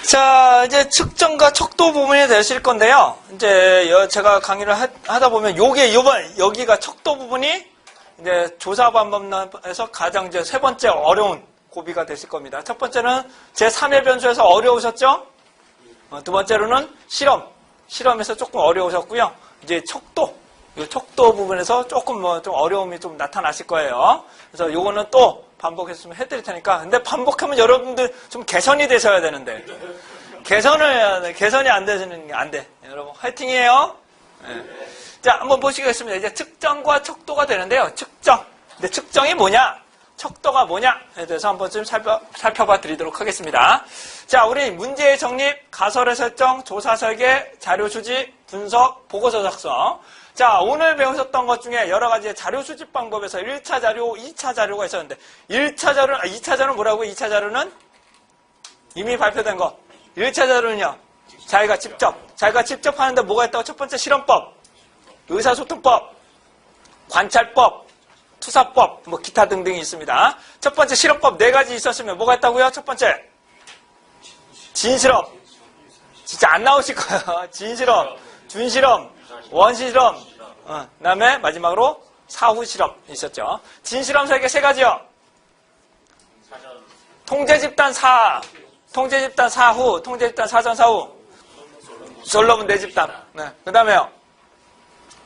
자, 이제 측정과 척도 부분이 되실 건데요. 이제 제가 강의를 하다 보면 여기가 척도 부분이 이제 조사 방법에서 가장 이제 세 번째 어려운 고비가 되실 겁니다. 첫 번째는 제3의 변수에서 어려우셨죠? 두 번째로는 실험에서 조금 어려우셨고요. 이제 이 척도 부분에서 조금 좀 어려움이 좀 나타나실 거예요. 그래서 요거는 또 반복했으면 해드릴 테니까. 근데 반복하면 여러분들 좀 개선이 되셔야 되는데. 개선을 해야 돼. 개선이 안 되시는 게 안 돼. 여러분, 화이팅이에요. 네. 자, 한번 보시겠습니다. 이제 측정과 척도가 되는데요. 근데 측정이 뭐냐? 척도가 뭐냐에 대해서 한번 좀 살펴봐 드리도록 하겠습니다. 자, 우리 문제의 정립, 가설의 설정, 조사 설계, 자료 수집, 분석, 보고서 작성. 자, 오늘 배우셨던 것 중에 여러 가지 자료 수집 방법에서 1차 자료, 2차 자료가 있었는데 2차 자료는 뭐라고요? 2차 자료는 이미 발표된 거. 1차 자료는요. 자기가 직접 하는데 뭐가 있다고? 첫 번째 실험법, 의사소통법, 관찰법, 투사법, 뭐 기타 등등이 있습니다. 첫 번째 실험법 4가지 있었으면 뭐가 있다고요? 첫 번째 진실험. 진짜 안 나오실 거예요. 진실험, 준실험, 원시실험, 그다음에 마지막으로 사후실험 있었죠. 진실험 설계 3가지요. 통제집단 사후, 통제집단 사전 사후, 솔로몬 4집단. 네. 그 다음에요.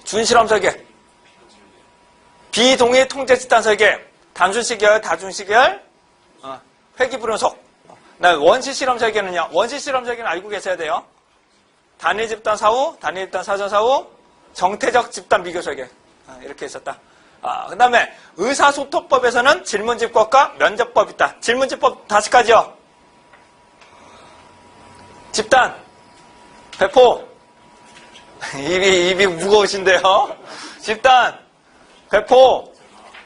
준실험 설계, 비동의 통제집단 설계, 단순시계열, 다중시계열, 회귀불연속. 원시실험 설계는요. 원시실험 설계는 알고 계셔야 돼요. 단일집단 사후, 단일집단 사전 사후, 정태적 집단 비교 설계. 이렇게 있었다. 그 다음에 의사소통법에서는 질문집법과 면접법 있다. 질문집법 5가지요. 집단, 배포. 입이 무거우신데요. 집단, 배포,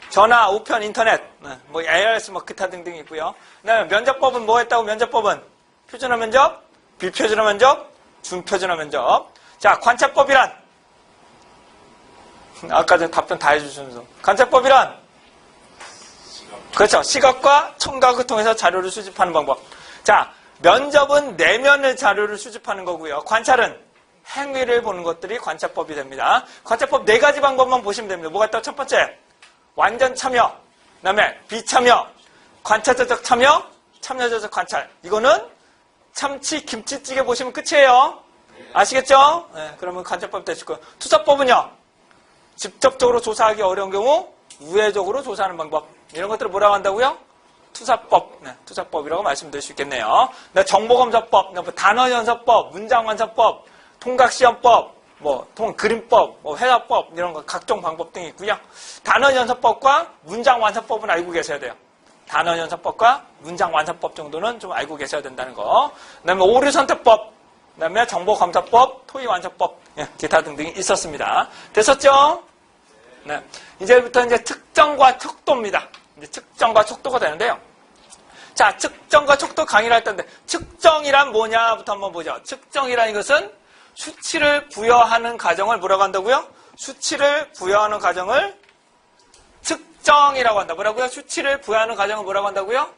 전화, 우편, 인터넷, 뭐 ARS, 뭐 기타 등등이 있고요. 그다음에 면접법은 뭐 했다고? 면접법은 표준화 면접, 비표준화 면접, 준표준화 면접. 자, 관찰법이란, 아까 전 답변 다 해주시면서 관찰법이란, 그렇죠. 시각과 청각을 통해서 자료를 수집하는 방법. 자, 면접은 내면의 자료를 수집하는 거고요. 관찰은 행위를 보는 것들이 관찰법이 됩니다. 관찰법 4가지 방법만 보시면 됩니다. 뭐가 있다고? 첫 번째, 완전 참여. 그 다음에 비참여, 관찰자적 참여, 참여자적 관찰. 이거는 참치 김치찌개 보시면 끝이에요. 아시겠죠? 네, 그러면 관찰법 되실 거예요. 투사법은요. 직접적으로 조사하기 어려운 경우 우회적으로 조사하는 방법. 이런 것들을 뭐라고 한다고요? 투사법. 네, 투사법이라고 말씀드릴 수 있겠네요. 정보검사법, 단어연습법, 문장완성법, 통각시험법, 그림법, 회화법, 이런 거 각종 방법 등이 있고요. 단어연습법과 문장완성법은 알고 계셔야 돼요. 단어연습법과 문장완성법 정도는 좀 알고 계셔야 된다는 거. 그 다음에 오류선택법, 그 다음에 정보검사법, 토의완성법, 기타 등등이 있었습니다. 됐었죠? 네. 이제부터 이제 측정과 척도입니다. 이제 측정과 척도가 되는데요. 자, 측정과 척도 강의를 할 텐데, 측정이란 뭐냐부터 한번 보죠. 측정이라는 것은 수치를 부여하는 과정을 뭐라고 한다고요? 수치를 부여하는 과정을 측정이라고 한다. 뭐라고요? 수치를 부여하는 과정을 뭐라고 한다고요?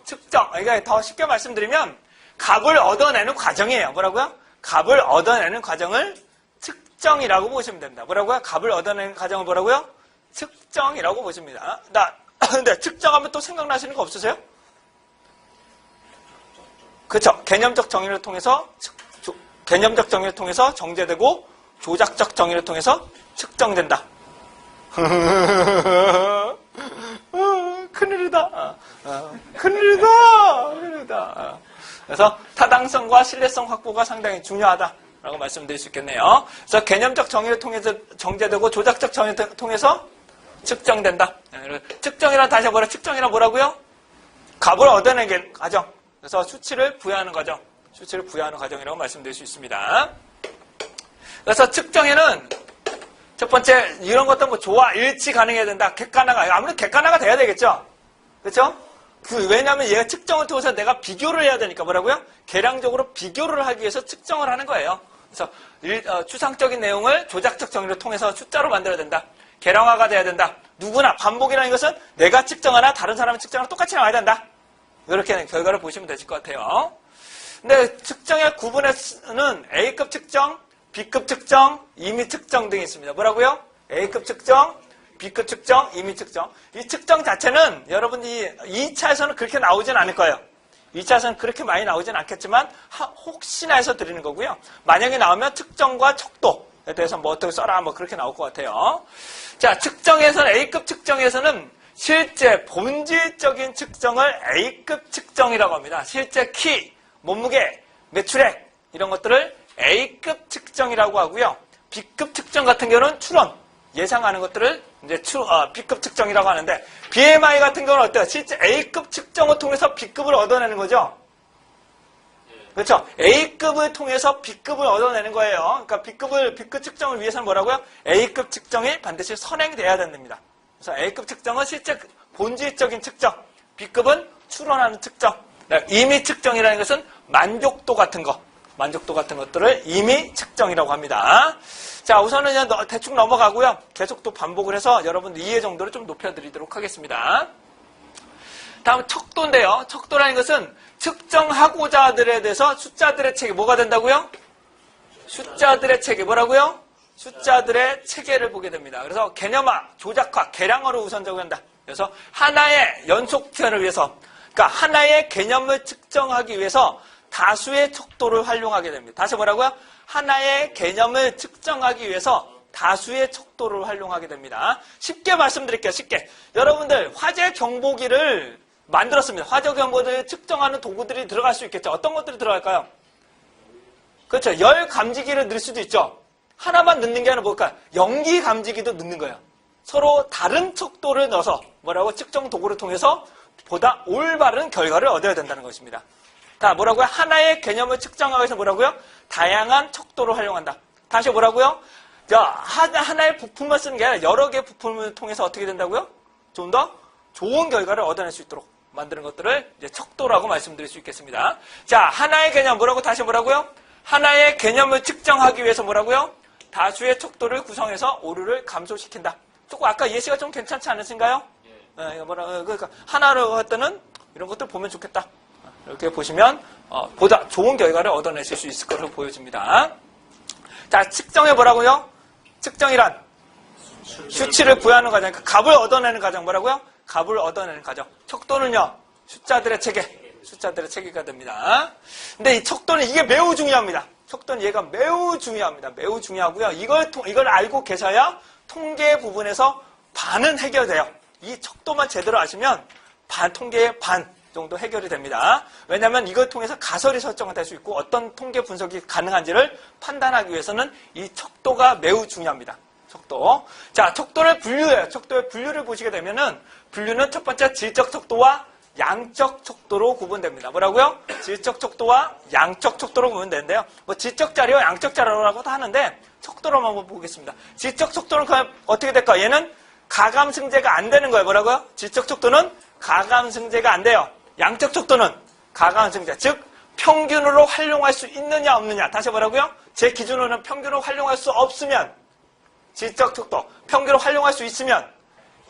측정. 그러니까 더 쉽게 말씀드리면 값을 얻어내는 과정이에요. 뭐라고요? 값을 얻어내는 과정을 측정이라고 보시면 됩니다. 뭐라고요? 값을 얻어내는 과정을 뭐라고요? 측정이라고 보십니다. 근데 측정하면 또 생각나시는 거 없으세요? 그렇죠. 개념적 정의를 통해서 정제되고 조작적 정의를 통해서 측정된다. 큰일이다. 큰일이다. 그래서 타당성과 신뢰성 확보가 상당히 중요하다라고 말씀드릴 수 있겠네요. 그래서 개념적 정의를 통해서 정제되고 조작적 정의를 통해서 측정된다. 측정이란 다시 한번 측정이란 뭐라고요? 값을 얻어내는 과정. 그래서 수치를 부여하는 과정. 수치를 부여하는 과정이라고 말씀드릴 수 있습니다. 그래서 측정에는 첫 번째 이런 것도 조화, 일치 가능해야 된다. 객관화가 아무래도 객관화가 돼야 되겠죠. 그렇죠? 왜냐하면 얘가 측정을 통해서 내가 비교를 해야 되니까 뭐라고요? 계량적으로 비교를 하기 위해서 측정을 하는 거예요. 그래서 추상적인 내용을 조작적 정의를 통해서 숫자로 만들어야 된다. 계량화가 돼야 된다. 누구나 반복이라는 것은 내가 측정하나 다른 사람이 측정하나 똑같이 나와야 된다. 이렇게 결과를 보시면 되실 것 같아요. 근데 측정의 구분에는 A급 측정, B급 측정, 임의 측정 등이 있습니다. 뭐라고요? A급 측정, B급 측정, 임의 측정. 이 측정 자체는 여러분이 2차에서는 그렇게 나오진 않을 거예요. 2차에서는 그렇게 많이 나오진 않겠지만 혹시나 해서 드리는 거고요. 만약에 나오면 측정과 척도에 대해서 뭐 어떻게 써라 뭐 그렇게 나올 것 같아요. 자, 측정에서는 A급 측정에서는 실제 본질적인 측정을 A급 측정이라고 합니다. 실제 키, 몸무게, 매출액 이런 것들을 A급 측정이라고 하고요. B급 측정 같은 경우는 추론, 예상하는 것들을 이제 B급 측정이라고 하는데 BMI 같은 경우는 어때요? 실제 A급 측정을 통해서 B급을 얻어내는 거죠. 그렇죠? A급을 통해서 B급을 얻어내는 거예요. 그러니까 B급 측정을 위해서는 뭐라고요? A급 측정이 반드시 선행돼야 됩니다. 그래서 A급 측정은 실제 본질적인 측정, B급은 추론하는 측정. 임의 측정이라는 것은 만족도 같은 것들을 임의 측정이라고 합니다. 자, 우선은 그냥 대충 넘어가고요. 계속 또 반복을 해서 여러분 이해 정도를 좀 높여드리도록 하겠습니다. 다음 척도인데요. 척도라는 것은 측정하고자들에 대해서 숫자들의 체계, 뭐가 된다고요? 숫자들의 체계, 뭐라고요? 숫자들의 체계를 보게 됩니다. 그래서 개념화, 조작화, 계량화로 우선 적용한다. 그래서 하나의 연속편을 위해서, 그러니까 하나의 개념을 측정하기 위해서 다수의 척도를 활용하게 됩니다. 다시 뭐라고요? 하나의 개념을 측정하기 위해서 다수의 척도를 활용하게 됩니다. 쉽게 말씀드릴게요. 쉽게. 여러분들 화재 경보기를 만들었습니다. 화재 경보를 측정하는 도구들이 들어갈 수 있겠죠. 어떤 것들이 들어갈까요? 그렇죠. 열 감지기를 넣을 수도 있죠. 하나만 넣는 게 아니라 뭘까요? 연기 감지기도 넣는 거예요. 서로 다른 척도를 넣어서 뭐라고 측정 도구를 통해서 보다 올바른 결과를 얻어야 된다는 것입니다. 자, 뭐라고요? 하나의 개념을 측정하기 위해서 뭐라고요? 다양한 척도를 활용한다. 다시 뭐라고요? 자, 하나의 부품만 쓰는 게 아니라 여러 개의 부품을 통해서 어떻게 된다고요? 좀 더 좋은 결과를 얻어낼 수 있도록 만드는 것들을 이제 척도라고 말씀드릴 수 있겠습니다. 자, 하나의 개념 뭐라고? 다시 뭐라고요? 하나의 개념을 측정하기 위해서 뭐라고요? 다수의 척도를 구성해서 오류를 감소시킨다. 조금 아까 예시가 좀 괜찮지 않으신가요? 그러니까 하나로 할 때는 이런 것들 보면 좋겠다. 이렇게 보시면 보다 좋은 결과를 얻어내실 수 있을 것으로 보여집니다. 자, 측정해 뭐라고요? 측정이란 수치를 구하는 과정, 그러니까 값을 얻어내는 과정 뭐라고요? 값을 얻어내는 과정. 척도는요, 숫자들의 체계가 됩니다. 근데 이 척도는 이게 매우 중요합니다. 척도는 얘가 매우 중요합니다. 매우 중요하고요. 이걸 알고 계셔야 통계 부분에서 반은 해결돼요. 이 척도만 제대로 아시면 통계의 반 정도 해결이 됩니다. 왜냐하면 이걸 통해서 가설이 설정이 될 수 있고 어떤 통계 분석이 가능한지를 판단하기 위해서는 이 척도가 매우 중요합니다. 척도. 자, 척도를 분류해요. 척도의 분류를 보시게 되면은 분류는 첫 번째 질적 척도와 양적 척도로 구분됩니다. 뭐라고요? 질적 척도와 양적 척도로 구분되는데요. 뭐 질적 자료와 양적 자료라고도 하는데 척도로만 한번 보겠습니다. 질적 척도는 그럼 어떻게 될까? 얘는 가감승제가 안 되는 거예요. 뭐라고요? 질적 척도는 가감승제가 안 돼요. 양적 척도는 가감승제, 즉 평균으로 활용할 수 있느냐 없느냐. 다시 뭐라고요? 제 기준으로는 평균으로 활용할 수 없으면 질적 척도, 평균으로 활용할 수 있으면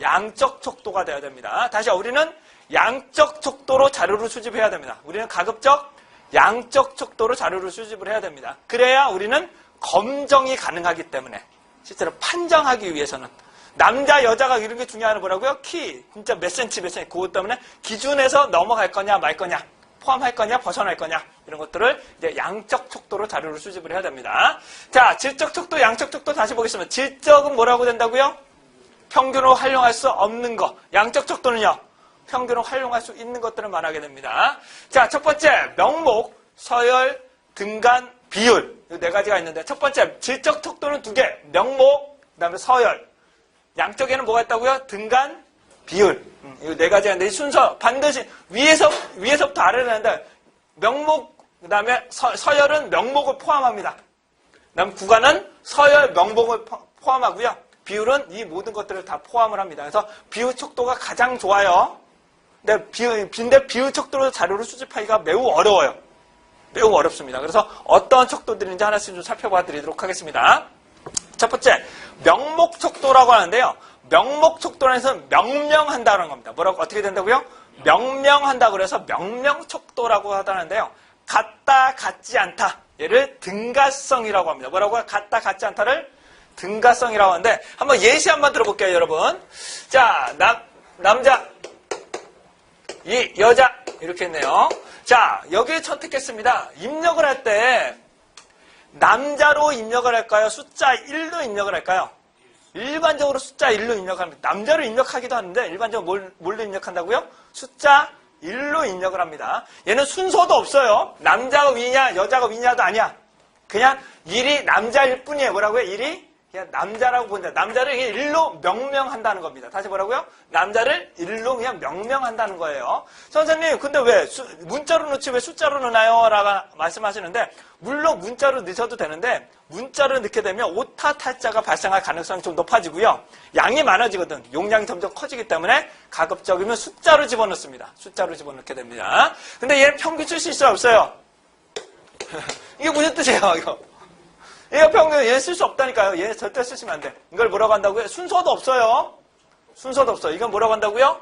양적 척도가 되어야 됩니다. 다시 우리는 양적 척도로 자료를 수집해야 됩니다. 우리는 가급적 양적 척도로 자료를 수집을 해야 됩니다. 그래야 우리는 검정이 가능하기 때문에 실제로 판정하기 위해서는 남자, 여자가 이런 게 중요한 뭐라고요? 키, 진짜 몇 센치, 그것 때문에 기준에서 넘어갈 거냐, 말 거냐, 포함할 거냐, 벗어날 거냐, 이런 것들을 이제 양적 척도로 자료를 수집을 해야 됩니다. 자, 질적 척도, 양적 척도 다시 보겠습니다. 질적은 뭐라고 된다고요? 평균으로 활용할 수 없는 거. 양적 척도는요? 평균으로 활용할 수 있는 것들을 말하게 됩니다. 자, 첫 번째, 명목, 서열, 등간, 비율. 이 네 가지가 있는데, 첫 번째, 질적 척도는 두 개. 명목, 그 다음에 서열. 양쪽에는 뭐가 있다고요? 등간, 비율. 이 네 가지가 있는데, 이 순서 반드시 위에서부터 아래로 하는데, 명목, 그 다음에 서열은 명목을 포함합니다. 그 다음 구간은 서열, 명목을 포함하고요. 비율은 이 모든 것들을 다 포함을 합니다. 그래서 비율 척도가 가장 좋아요. 근데 비율 척도로 자료를 수집하기가 매우 어려워요. 매우 어렵습니다. 그래서 어떤 척도들인지 하나씩 좀 살펴봐 드리도록 하겠습니다. 첫 번째, 명목 척도라고 하는데요. 명목 척도라는 것은 명명한다는 겁니다. 뭐라고 어떻게 된다고요? 명명한다고 그래서 명명 척도라고 하다는데요. 같다, 같지 않다. 얘를 등가성이라고 합니다. 뭐라고? 같다, 같지 않다를 등가성이라고 하는데, 한번 예시 한번 들어볼게요, 여러분. 자, 남자, 이 여자, 이렇게 했네요. 자, 여기에 선택했습니다. 입력을 할 때, 남자로 입력을 할까요? 숫자 1로 입력을 할까요? 일반적으로 숫자 1로 입력합니다. 남자로 입력하기도 하는데, 일반적으로 뭘로 입력한다고요? 숫자 1로 입력을 합니다. 얘는 순서도 없어요. 남자가 위냐, 여자가 위냐도 아니야. 그냥 일이 남자일 뿐이에요. 뭐라고요? 일이 그냥 남자라고 본다. 남자를 그냥 일로 명명한다는 겁니다. 다시 뭐라고요? 남자를 일로 그냥 명명한다는 거예요. 선생님, 근데 왜 문자로 넣지 왜 숫자로 넣나요? 라고 말씀하시는데, 물론 문자로 넣으셔도 되는데, 문자로 넣게 되면 오타 탈자가 발생할 가능성이 좀 높아지고요. 양이 많아지거든. 용량이 점점 커지기 때문에 가급적이면 숫자로 집어넣습니다. 숫자로 집어넣게 됩니다. 근데 얘는 평균 쓸 수 있어요? 없어요? 이게 무슨 뜻이에요, 이거? 얘가 평균, 얘 쓸 수 없다니까요. 얘 절대 쓰시면 안 돼. 이걸 뭐라고 한다고요? 순서도 없어요. 순서도 없어요. 이건 뭐라고 한다고요?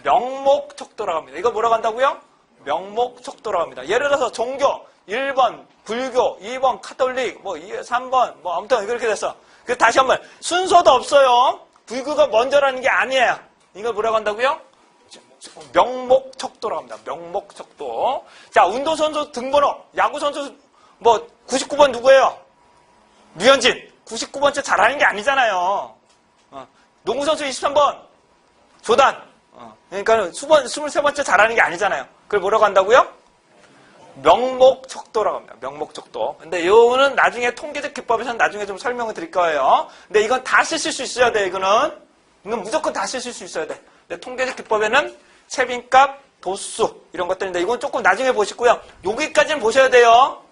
명목척도라고 합니다. 이거 뭐라고 한다고요? 명목척도라고 합니다. 예를 들어서 종교, 1번 불교, 2번 카톨릭, 3번, 아무튼 이렇게 됐어. 그 다시 한번, 순서도 없어요. 불교가 먼저라는 게 아니에요. 이걸 뭐라고 한다고요? 명목척도라고 합니다. 명목척도. 자, 운동선수 등번호, 야구선수, 99번 누구예요? 류현진. 99번째 잘하는 게 아니잖아요. 농구선수 23번, 조단. 그러니까 23번째 잘하는 게 아니잖아요. 그걸 뭐라고 한다고요? 명목척도라고 합니다. 명목척도. 근데 이거는 나중에 통계적 기법에서는 나중에 좀 설명을 드릴 거예요. 근데 이건 다 쓰실 수 있어야 돼, 이건 무조건 다 쓰실 수 있어야 돼. 근데 통계적 기법에는 채빈값, 도수, 이런 것들인데, 이건 조금 나중에 보시고요. 여기까지는 보셔야 돼요.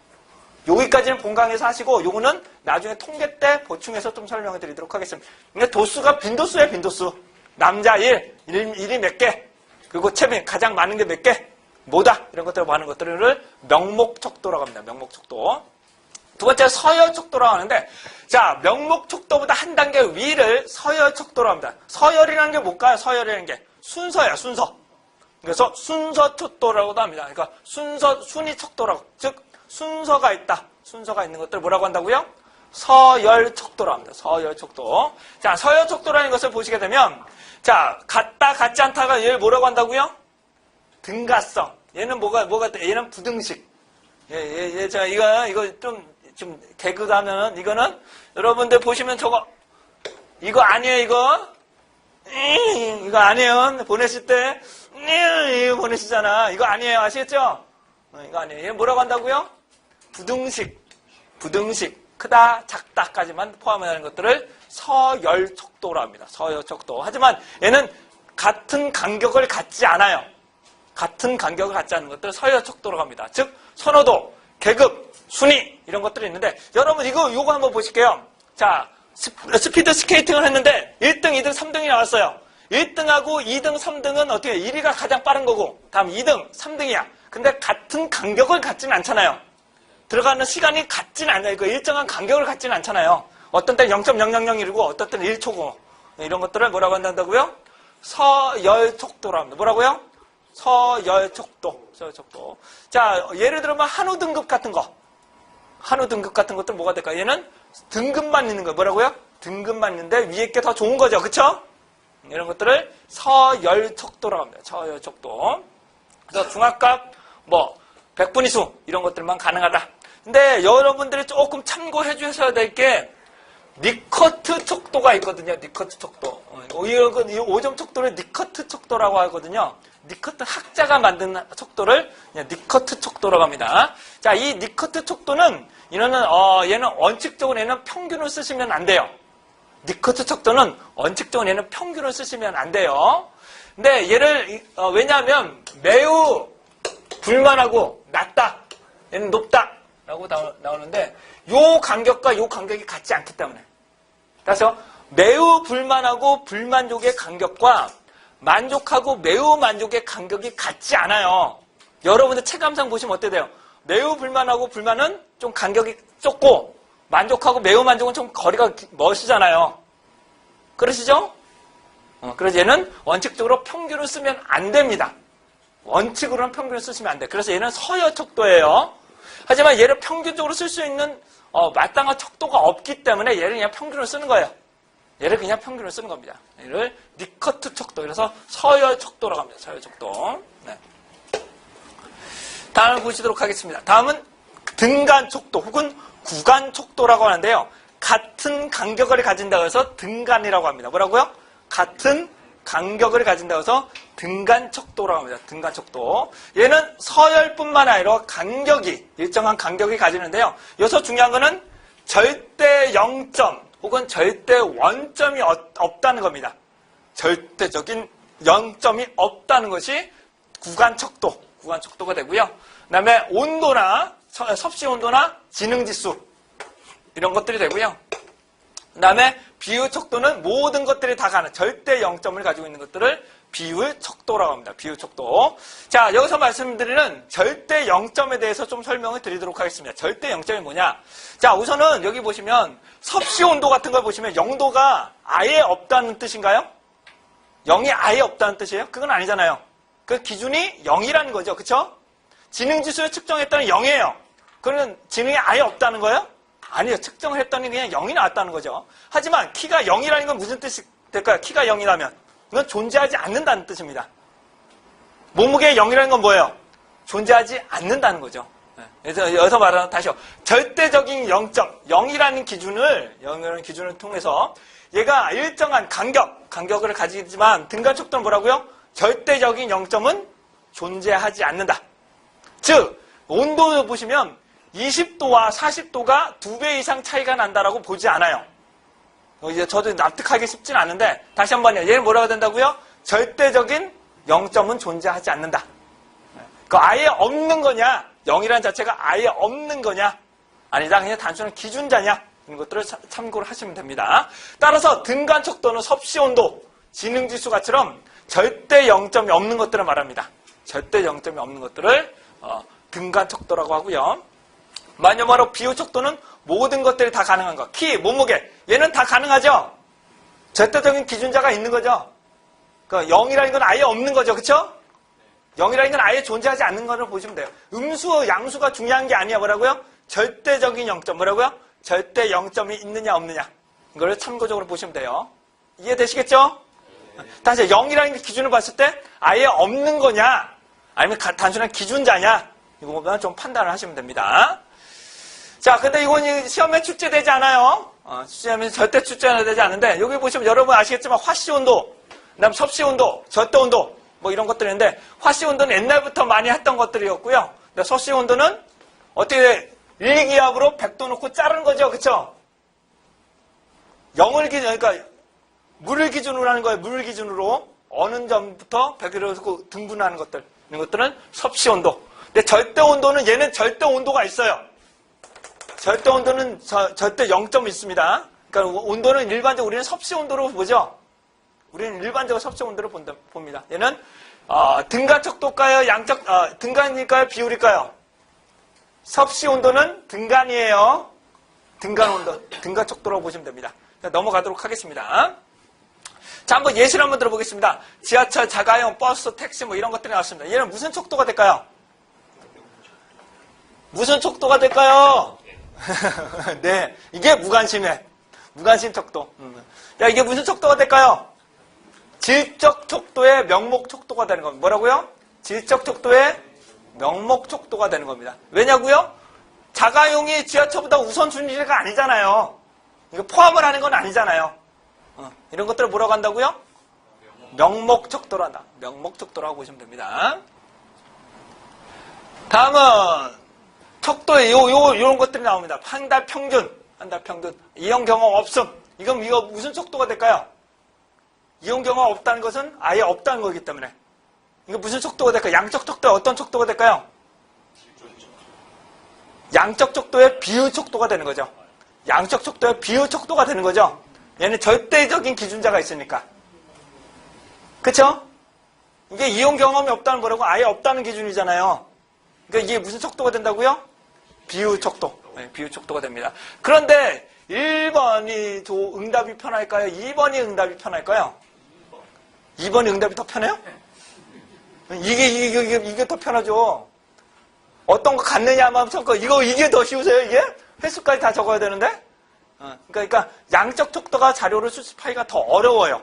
여기까지는 본강에서 하시고, 요거는 나중에 통계 때 보충해서 좀 설명을 드리도록 하겠습니다. 근데 도수가 빈도수예요, 빈도수. 남자 1이 몇 개, 그리고 채빈, 가장 많은 게 몇 개, 뭐다, 이런 것들을 하는 것들을 명목척도라고 합니다. 명목척도. 두 번째, 서열척도라고 하는데, 자, 명목척도보다 한 단계 위를 서열척도라고 합니다. 서열이라는 게 뭘까요? 서열이라는 게 순서야, 순서. 그래서 순서척도라고도 합니다. 그러니까 순위척도라고, 즉 순서가 있다. 순서가 있는 것들 뭐라고 한다고요? 서열척도라고 합니다. 서열척도. 자, 서열척도라는 것을 보시게 되면, 자, 같다, 같지 않다가 얘를 뭐라고 한다고요? 등가성. 얘는 얘는 부등식. 자, 이거 좀 개그가 하면은, 이거는, 여러분들 보시면 이거 아니에요, 이거? 이거 아니에요. 보내실 때, 이거 보내시잖아. 이거 아니에요. 아시겠죠? 이거 아니에요. 얘 뭐라고 한다고요? 부등식. 크다, 작다까지만 포함하는 것들을 서열척도라고 합니다. 서열척도. 하지만 얘는 같은 간격을 갖지 않아요. 같은 간격을 갖지 않는 것들을 서열척도라고 합니다. 즉, 선호도, 계급, 순위, 이런 것들이 있는데, 여러분, 요거 한번 보실게요. 자, 스피드 스케이팅을 했는데, 1등, 2등, 3등이 나왔어요. 1등하고 2등, 3등은 어떻게, 1위가 가장 빠른 거고, 다음 2등, 3등이야. 근데 같은 간격을 갖지는 않잖아요. 들어가는 시간이 같지는 않아요. 그 일정한 간격을 갖지는 않잖아요. 어떤 때는 0.000이고, 어떤 때는 1초고, 이런 것들을 뭐라고 한다고요? 서열척도라고 합니다. 뭐라고요? 서열척도. 자, 예를 들면 한우 등급 같은 거. 한우 등급 같은 것들 뭐가 될까? 얘는 등급만 있는 거예요. 뭐라고요? 등급만 있는데 위에 게 더 좋은 거죠. 그쵸? 이런 것들을 서열척도라고 합니다. 서열척도. 그래서 중압값, 100분위수 이런 것들만 가능하다. 근데 여러분들이 조금 참고해 주셔야 될 게 니커트 척도가 있거든요. 니커트 척도. 이 5점 척도를 니커트 척도라고 하거든요. 니커트 학자가 만든 척도를 니커트 척도라고 합니다. 자, 이 니커트 척도는 얘는 원칙적으로 얘는 평균을 쓰시면 안 돼요. 니커트 척도는 원칙적으로 얘는 평균을 쓰시면 안 돼요. 근데 얘를 왜냐하면 매우 불만하고 낮다, 얘는 높다라고 나오는데 요 간격과 요 간격이 같지 않기 때문에. 그래서 매우 불만하고 불만족의 간격과 만족하고 매우 만족의 간격이 같지 않아요. 여러분들 체감상 보시면 어때 돼요? 매우 불만하고 불만은 좀 간격이 좁고 만족하고 매우 만족은 좀 거리가 멀시잖아요. 그러시죠? 그래서 얘는 원칙적으로 평균을 쓰면 안 됩니다. 원칙으로는 평균을 쓰시면 안 돼. 그래서 얘는 서열 척도예요. 하지만 얘를 평균적으로 쓸 수 있는 마땅한 척도가 없기 때문에 얘를 그냥 평균을 쓰는 거예요. 얘를 그냥 평균을 쓰는 겁니다. 얘를 리커트 척도, 그래서 서열 척도라고 합니다. 서열 척도. 네. 다음을 보시도록 하겠습니다. 다음은 등간 척도 혹은 구간 척도라고 하는데요. 같은 간격을 가진다고 해서 등간이라고 합니다. 뭐라고요? 같은 간격을 가진다고 해서 등간 척도라고 합니다. 등간 척도. 얘는 서열뿐만 아니라 간격이, 일정한 간격이 가지는데요. 여기서 중요한 거는 절대 0점 혹은 절대 원점이 없다는 겁니다. 절대적인 0점이 없다는 것이 구간 척도가 되고요. 그 다음에 온도나 섭씨 온도나 지능 지수 이런 것들이 되고요. 그 다음에 비율 척도는 모든 것들이 다 가는 절대 0점을 가지고 있는 것들을 비율 척도라고 합니다. 비율 척도. 자, 여기서 말씀드리는 절대 0점에 대해서 좀 설명을 드리도록 하겠습니다. 절대 0점이 뭐냐? 자, 우선은 여기 보시면 섭씨 온도 같은 걸 보시면 0도가 아예 없다는 뜻인가요? 0이 아예 없다는 뜻이에요? 그건 아니잖아요. 그 기준이 0이라는 거죠. 그쵸? 지능 지수를 측정했더니 0이에요. 그러면 지능이 아예 없다는 거예요? 아니요. 측정을 했더니 그냥 0이 나왔다는 거죠. 하지만 키가 0이라는 건 무슨 뜻이 될까요? 키가 0이라면 이건 존재하지 않는다는 뜻입니다. 몸무게 0이라는 건 뭐예요? 존재하지 않는다는 거죠. 그래서 여기서 말하는 다시요. 절대적인 0점, 0이라는 기준을 통해서 얘가 일정한 간격을 가지지만 등간 척도는 뭐라고요? 절대적인 0점은 존재하지 않는다. 즉, 온도를 보시면 20도와 40도가 2배 이상 차이가 난다라고 보지 않아요. 이제 저도 납득하기 쉽진 않은데 다시 한번요. 얘는 뭐라고 된다고요? 절대적인 0점은 존재하지 않는다. 그 아예 없는 거냐? 0이라는 자체가 아예 없는 거냐? 아니다. 그냥 단순한 기준자냐? 이런 것들을 참고를 하시면 됩니다. 따라서 등간 척도는 섭씨 온도, 지능 지수가처럼 절대 0점이 없는 것들을 말합니다. 절대 0점이 없는 것들을 등간 척도라고 하고요. 마녀마로 비율 척도는 모든 것들이 다 가능한 것. 키, 몸무게, 얘는 다 가능하죠? 절대적인 기준자가 있는 거죠? 그러니까 0이라는 건 아예 없는 거죠. 그쵸? 0이라는 건 아예 존재하지 않는 거를 보시면 돼요. 음수, 양수가 중요한 게 아니야. 뭐라고요? 절대적인 0점. 뭐라고요? 절대 0점이 있느냐 없느냐. 이걸 참고적으로 보시면 돼요. 이해되시겠죠? 다시 0이라는 기준을 봤을 때 아예 없는 거냐? 아니면 단순한 기준자냐? 이거 보면 좀 판단을 하시면 됩니다. 자, 근데 이건 시험에 출제되지 않아요. 시험에 절대 출제되지 않은데, 여기 보시면 여러분 아시겠지만 화씨 온도, 그 다음 섭씨 온도, 절대 온도, 뭐 이런 것들이 있는데, 화씨 온도는 옛날부터 많이 했던 것들이었고요. 근데 섭씨 온도는 어떻게 일기압으로 100도 놓고 자르는 거죠. 그쵸? 0을 그러니까 물을 기준으로 하는 거예요. 물을 기준으로. 어느 점부터 100을 놓고 등분하는 것들. 이런 것들은 섭씨 온도. 근데 절대 온도는 얘는 절대 온도가 있어요. 절대 온도는 절대 0점이 있습니다. 그러니까 온도는 일반적으로 우리는 섭씨 온도로 보죠. 우리는 일반적으로 섭씨 온도로 봅니다. 얘는 등간 척도일까요? 등간일까요? 비율일까요? 섭씨 온도는 등간이에요. 등간 온도, 등간 척도라고 보시면 됩니다. 자, 넘어가도록 하겠습니다. 자, 한번 예시를 한번 들어보겠습니다. 지하철, 자가용, 버스, 택시 뭐 이런 것들이 나왔습니다. 얘는 무슨 척도가 될까요? 무슨 척도가 될까요? 네, 이게 무관심해. 무관심 척도. 야, 이게 무슨 척도가 될까요? 질적 척도의 명목 척도가 되는 겁니다. 뭐라고요? 질적 척도의 명목 척도가 되는 겁니다. 왜냐고요? 자가용이 지하철보다 우선순위가 아니잖아요. 이거 포함을 하는 건 아니잖아요. 이런 것들을 뭐라고 한다고요? 명목 척도로 한다. 명목 척도라고 보시면 됩니다. 다음은 척도에 요런 것들이 나옵니다. 한 달 평균, 이용 경험 없음. 이거 무슨 척도가 될까요? 이용 경험 없다는 것은 아예 없다는 거기 때문에. 이거 무슨 척도가 될까요? 양적 척도에 어떤 척도가 될까요? 양적 척도의 비율 척도가 되는 거죠. 양적 척도의 비율 척도가 되는 거죠. 얘는 절대적인 기준자가 있으니까. 그쵸? 이게 이용 경험이 없다는 뭐라고? 아예 없다는 기준이잖아요. 그러니까 이게 무슨 척도가 된다고요? 비율 척도. 네, 비율 척도가 됩니다. 그런데 1번이 응답이 편할까요? 2번이 응답이 편할까요? 2번이 응답이 더 편해요? 이게 더 편하죠. 어떤 거 갖느냐만 섞어. 이게 더 쉬우세요, 이게? 횟수까지 다 적어야 되는데? 그러니까 양적 척도가 자료를 수집하기가 더 어려워요.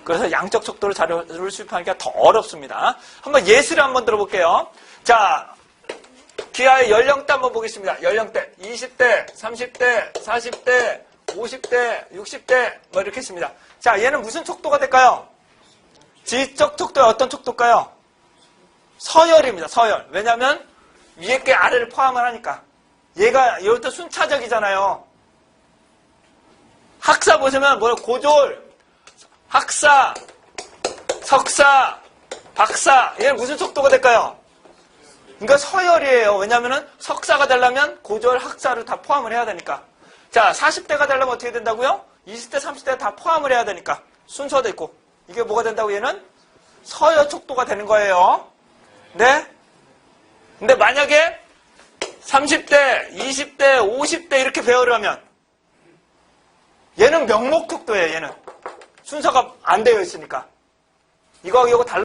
그래서 양적 척도로 자료를 수집하기가 더 어렵습니다. 한번 예시를 한번 들어볼게요. 자, 기아의 연령대 한번 보겠습니다. 연령대 20대, 30대, 40대, 50대, 60대 뭐 이렇게 있습니다. 자, 얘는 무슨 척도가 될까요? 지적 척도의 어떤 척도일까요? 서열입니다. 서열. 왜냐하면 위에 게 아래를 포함을 하니까. 얘가 이것도 순차적이잖아요. 학사 보시면 고졸, 학사, 석사, 박사. 얘는 무슨 척도가 될까요? 그러니까 서열이에요. 왜냐하면 석사가 되려면 고졸, 학사를 다 포함을 해야 되니까. 자, 40대가 되려면 어떻게 된다고요? 20대, 30대 다 포함을 해야 되니까. 순서도 있고. 이게 뭐가 된다고 얘는? 서열 척도가 되는 거예요. 네? 근데 만약에 30대, 20대, 50대 이렇게 배우려면 얘는 명목 척도예요, 얘는. 순서가 안 되어 있으니까. 이거하고 이거 달라.